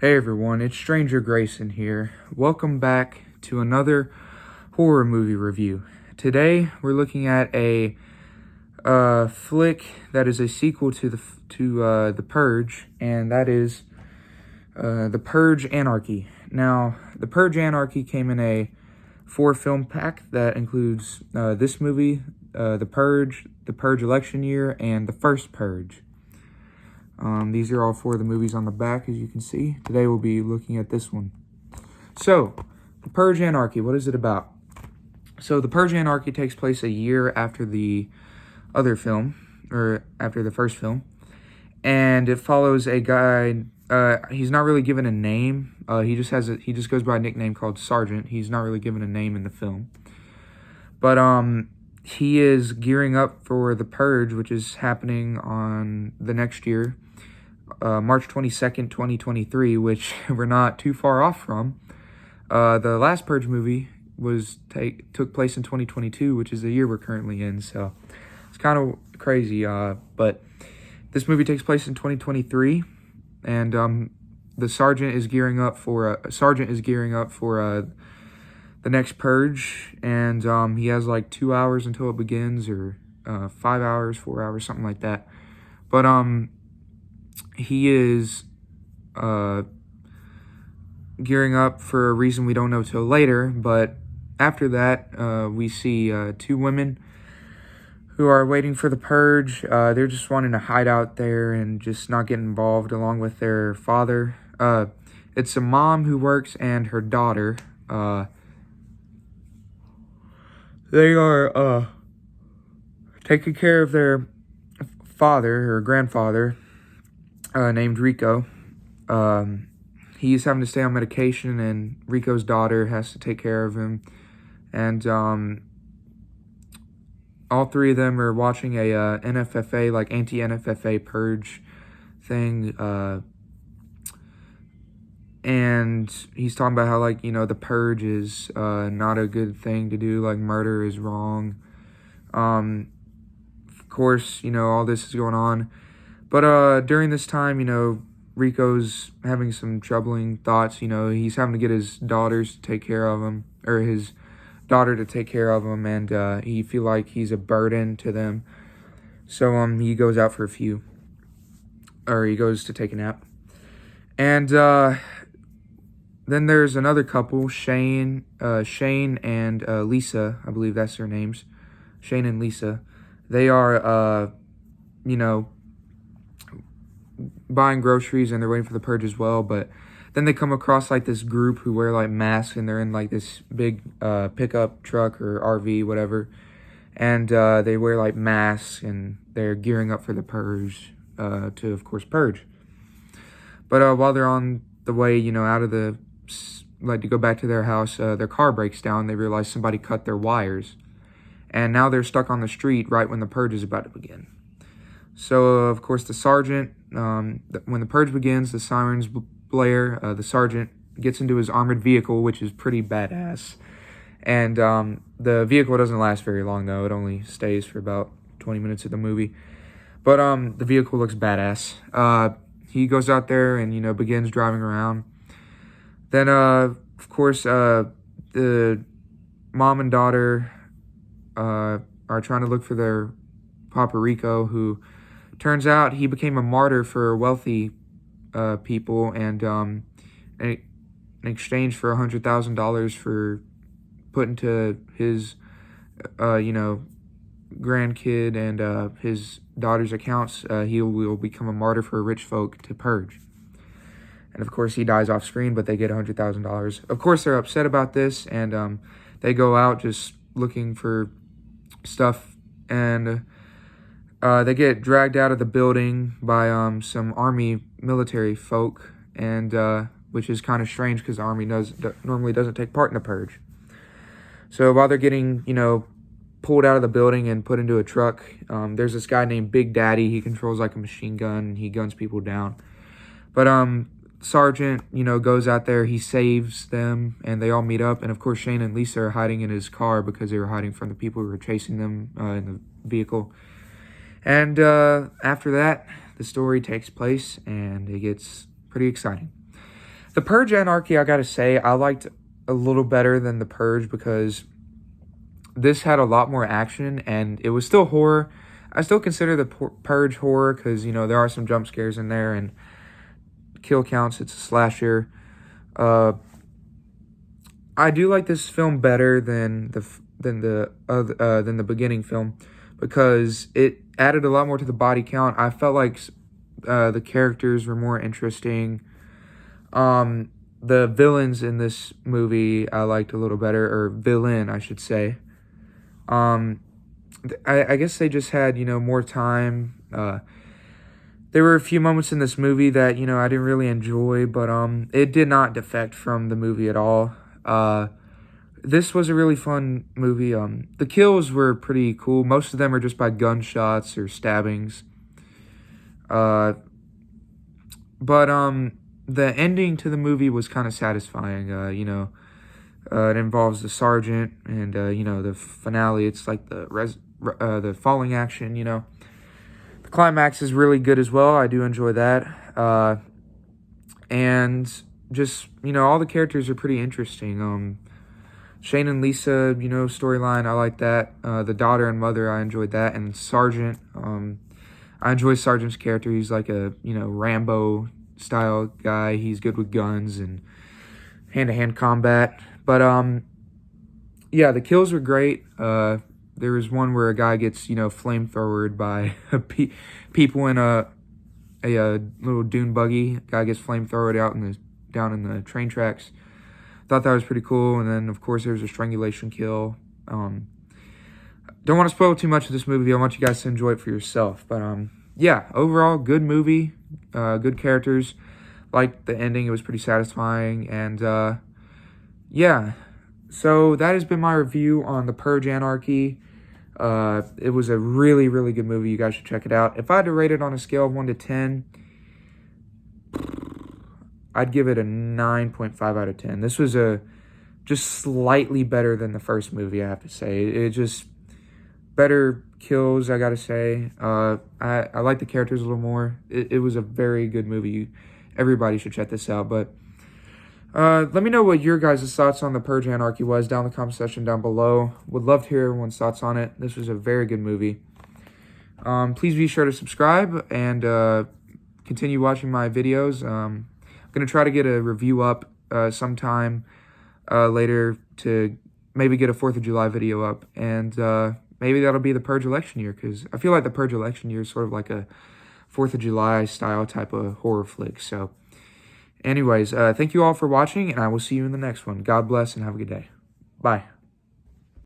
Hey everyone, it's Stranger Grayson here. Welcome back to another horror movie review. Today we're looking at a flick that is a sequel to the Purge, and that is the Purge Anarchy. Now, the Purge Anarchy came in a 4-film pack that includes this movie, the Purge election year, and the first Purge. These are all 4 of the movies on the back, as you can see. Today we'll be looking at this one. So, The Purge Anarchy, what is it about? So, The Purge Anarchy takes place a year after the other film, or after the first film. And it follows a guy, he's not really given a name. He just goes by a nickname called Sergeant. He's not really given a name in the film. But, he is gearing up for the Purge, which is happening on the next year. March 22nd, 2023, which we're not too far off from. The last Purge movie took place in 2022, which is the year we're currently in, so it's kind of crazy. But this movie takes place in 2023, and the sergeant is gearing up for the next Purge, and he has like 2 hours until it begins, or 5 hours, 4 hours, something like that. But he is gearing up for a reason we don't know till later. But after that, we see 2 women who are waiting for the Purge. They're just wanting to hide out there and just not get involved, along with their father. It's a mom who works and her daughter. They are taking care of their father or grandfather, named Rico. He's having to stay on medication, and Rico's daughter has to take care of him. And all 3 of them are watching a NFFA, like anti-NFFA Purge thing. And he's talking about how, like, the Purge is not a good thing to do, like murder is wrong. Of course, all this is going on. But during this time, Rico's having some troubling thoughts. He's having to get his daughters to take care of him, or his daughter to take care of him, and he feel like he's a burden to them. So he goes out for he goes to take a nap. And then there's another couple, Shane and Lisa, I believe that's their names, Shane and Lisa. They are, buying groceries, and they're waiting for the Purge as well. But then they come across like this group who wear like masks, and they're in like this big pickup truck or RV, whatever. And they wear like masks, and they're gearing up for the Purge, to of course purge. But while they're on the way, out of to go back to their house, their car breaks down. They realize somebody cut their wires, and now they're stuck on the street right when the Purge is about to begin. So, of course, the sergeant, when the Purge begins, the sirens blare. The sergeant gets into his armored vehicle, which is pretty badass. And the vehicle doesn't last very long, though. It only stays for about 20 minutes of the movie. But the vehicle looks badass. He goes out there and, begins driving around. Then, of course, the mom and daughter are trying to look for their Papa Rico, who turns out he became a martyr for wealthy people, and in exchange for $100,000 for putting to his, grandkid and his daughter's accounts, he will become a martyr for rich folk to purge. And of course, he dies off screen, but they get $100,000. Of course, they're upset about this, and they go out just looking for stuff, and they get dragged out of the building by some army military folk, and which is kind of strange because the army normally doesn't take part in the Purge. So while they're getting, pulled out of the building and put into a truck, there's this guy named Big Daddy. He controls like a machine gun, and he guns people down. But Sergeant, goes out there, he saves them, and they all meet up. And of course, Shane and Lisa are hiding in his car because they were hiding from the people who were chasing them in the vehicle. And after that, the story takes place, and it gets pretty exciting. The Purge Anarchy, I gotta say, I liked a little better than The Purge because this had a lot more action and it was still horror. I still consider the Purge horror because, there are some jump scares in there and kill counts. It's a slasher. I do like this film better than the beginning film because it added a lot more to the body count. I felt like the characters were more interesting. The villains in this movie I liked a little better, or villain, I should say. I guess they just had, more time. There were a few moments in this movie that, I didn't really enjoy, but it did not defect from the movie at all. This was a really fun movie. The kills were pretty cool. Most of them are just by gunshots or stabbings. But the ending to the movie was kind of satisfying. It involves the sergeant and, the finale. It's like the falling action, The climax is really good as well. I do enjoy that. And just, all the characters are pretty interesting. Shane and Lisa, storyline, I like that. The daughter and mother, I enjoyed that. And Sergeant, I enjoy Sergeant's character. He's like a, Rambo style guy. He's good with guns and hand-to-hand combat. But, yeah, the kills were great. There was one where a guy gets, flamethrowered by people in a little dune buggy. Guy gets flamethrowered down in the train tracks. Thought that was pretty cool. And then, of course, there was a strangulation kill. Don't want to spoil too much of this movie. I want you guys to enjoy it for yourself. But, yeah, overall, good movie. Good characters. Liked the ending. It was pretty satisfying. And, yeah. So that has been my review on The Purge Anarchy. It was a really, really good movie. You guys should check it out. If I had to rate it on a scale of 1 to 10, I'd give it a 9.5 out of 10. This was just slightly better than the first movie, I have to say. It just better kills, I gotta say. I like the characters a little more. It was a very good movie. Everybody should check this out. But let me know what your guys' thoughts on The Purge Anarchy was down in the comment section down below. Would love to hear everyone's thoughts on it. This was a very good movie. Please be sure to subscribe and continue watching my videos. I'm going to try to get a review up sometime later to maybe get a 4th of July video up. And maybe that'll be the Purge election year because I feel like the Purge election year is sort of like a 4th of July style type of horror flick. So anyways, thank you all for watching, and I will see you in the next one. God bless and have a good day. Bye.